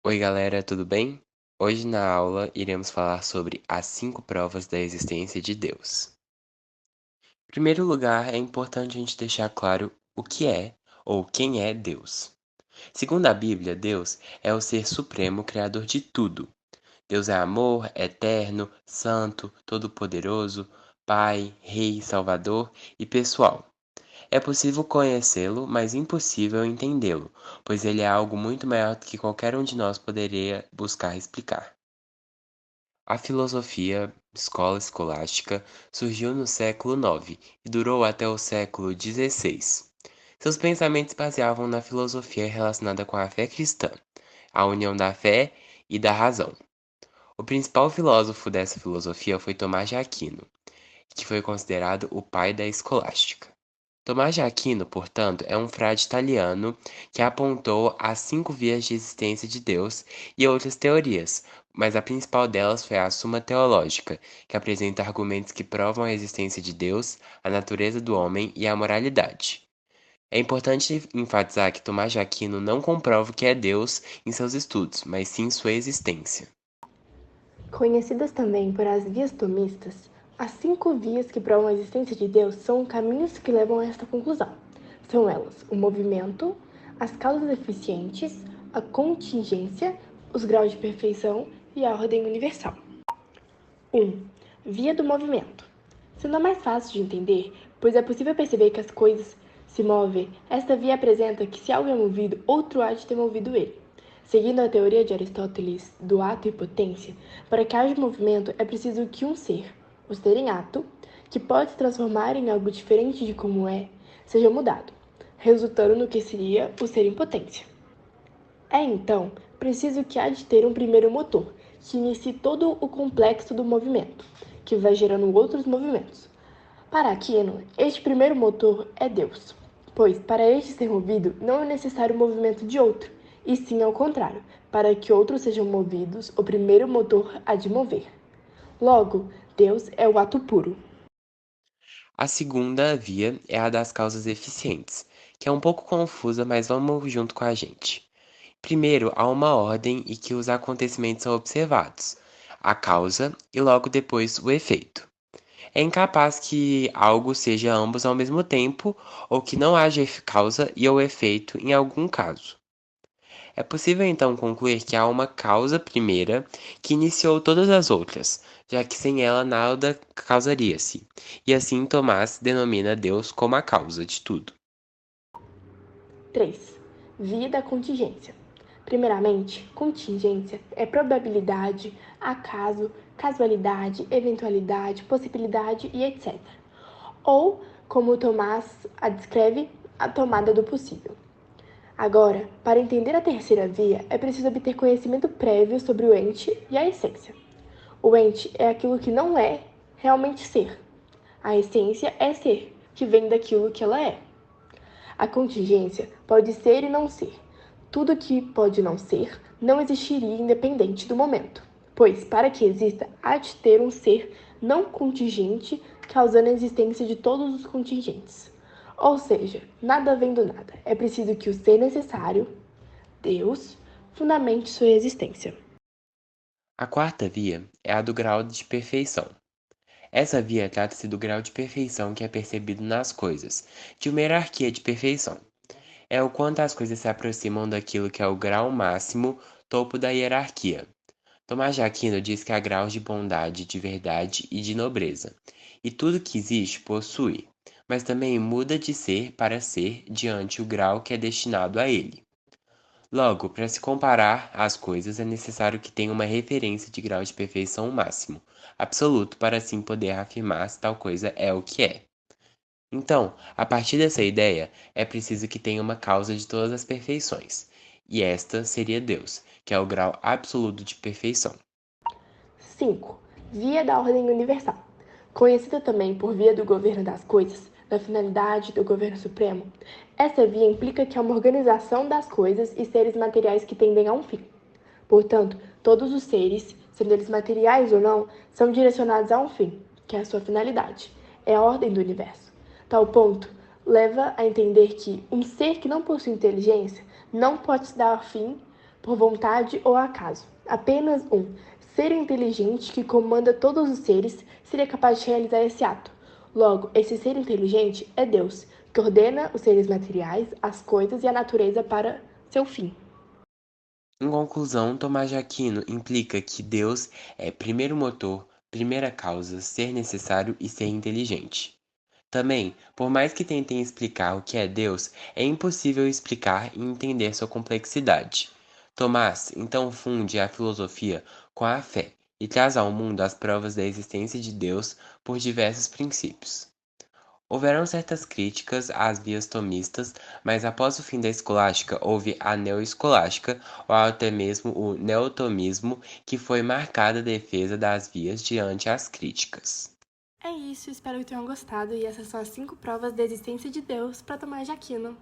Oi, galera, tudo bem? Hoje na aula iremos falar sobre as 5 provas da existência de Deus. Em primeiro lugar, é importante a gente deixar claro o que é ou quem é Deus. Segundo a Bíblia, Deus é o ser supremo criador de tudo. Deus é amor, eterno, santo, todo-poderoso, Pai, Rei, Salvador e pessoal. É possível conhecê-lo, mas impossível entendê-lo, pois ele é algo muito maior do que qualquer um de nós poderia buscar explicar. A filosofia, escola escolástica, surgiu no século IX e durou até o século XVI. Seus pensamentos baseavam na filosofia relacionada com a fé cristã, a união da fé e da razão. O principal filósofo dessa filosofia foi Tomás de Aquino, que foi considerado o pai da escolástica. Tomás de Aquino, portanto, é um frade italiano que apontou as 5 vias de existência de Deus e outras teorias, mas a principal delas foi a Suma Teológica, que apresenta argumentos que provam a existência de Deus, a natureza do homem e a moralidade. É importante enfatizar que Tomás de Aquino não comprova o que é Deus em seus estudos, mas sim sua existência. Conhecidas também por as vias tomistas, as 5 vias que provam a existência de Deus são caminhos que levam a esta conclusão. São elas o movimento, as causas eficientes, a contingência, os graus de perfeição e a ordem universal. 1. Via do movimento. Sendo a mais fácil de entender, pois é possível perceber que as coisas se movem, esta via apresenta que se algo é movido, outro há de ter movido ele. Seguindo a teoria de Aristóteles do ato e potência, para que haja movimento é preciso que um ser, o ser em ato, que pode se transformar em algo diferente de como é, seja mudado, resultando no que seria o ser em potência. É então preciso que há de ter um primeiro motor, que inicie todo o complexo do movimento, que vai gerando outros movimentos. Para Aquino, este primeiro motor é Deus, pois para este ser movido não é necessário o movimento de outro, e sim ao contrário, para que outros sejam movidos, o primeiro motor há de mover. Logo, Deus é o ato puro. A segunda via é a das causas eficientes, que é um pouco confusa, mas vamos junto com a gente. Primeiro, há uma ordem em que os acontecimentos são observados, a causa e logo depois o efeito. É incapaz que algo seja ambos ao mesmo tempo ou que não haja causa e ou efeito em algum caso. É possível então concluir que há uma causa primeira que iniciou todas as outras, já que sem ela nada causaria-se, e assim Tomás denomina Deus como a causa de tudo. 3. Via da contingência. Primeiramente, contingência é probabilidade, acaso, casualidade, eventualidade, possibilidade e etc. Ou, como Tomás a descreve, a tomada do possível. Agora, para entender a terceira via, é preciso obter conhecimento prévio sobre o ente e a essência. O ente é aquilo que não é realmente ser. A essência é ser, que vem daquilo que ela é. A contingência pode ser e não ser. Tudo que pode não ser não existiria independente do momento, pois para que exista há de ter um ser não contingente causando a existência de todos os contingentes. Ou seja, nada vem do nada. É preciso que o ser necessário, Deus, fundamente sua existência. A quarta via é a do grau de perfeição. Essa via trata-se do grau de perfeição que é percebido nas coisas, de uma hierarquia de perfeição. É o quanto as coisas se aproximam daquilo que é o grau máximo, topo da hierarquia. Tomás de Aquino diz que há graus de bondade, de verdade e de nobreza, e tudo que existe possui, mas também muda de ser para ser diante o grau que é destinado a ele. Logo, para se comparar as coisas, é necessário que tenha uma referência de grau de perfeição máximo, absoluto, para assim poder afirmar se tal coisa é o que é. Então, a partir dessa ideia, é preciso que tenha uma causa de todas as perfeições, e esta seria Deus, que é o grau absoluto de perfeição. 5. Via da ordem universal. Conhecida também por via do governo das coisas, da finalidade do governo supremo, essa via implica que é uma organização das coisas e seres materiais que tendem a um fim. Portanto, todos os seres, sendo eles materiais ou não, são direcionados a um fim, que é a sua finalidade. É a ordem do universo. Tal ponto leva a entender que um ser que não possui inteligência não pode se dar fim por vontade ou acaso. Apenas um ser inteligente que comanda todos os seres seria capaz de realizar esse ato. Logo, esse ser inteligente é Deus, que ordena os seres materiais, as coisas e a natureza para seu fim. Em conclusão, Tomás de Aquino implica que Deus é primeiro motor, primeira causa, ser necessário e ser inteligente. Também, por mais que tentem explicar o que é Deus, é impossível explicar e entender sua complexidade. Tomás então funde a filosofia com a fé e traz ao mundo as provas da existência de Deus por diversos princípios. Houveram certas críticas às vias tomistas, mas após o fim da escolástica houve a neoescolástica, ou até mesmo o neotomismo, que foi marcada defesa das vias diante as críticas. É isso, espero que tenham gostado e essas são as 5 provas da existência de Deus para Tomás de Aquino.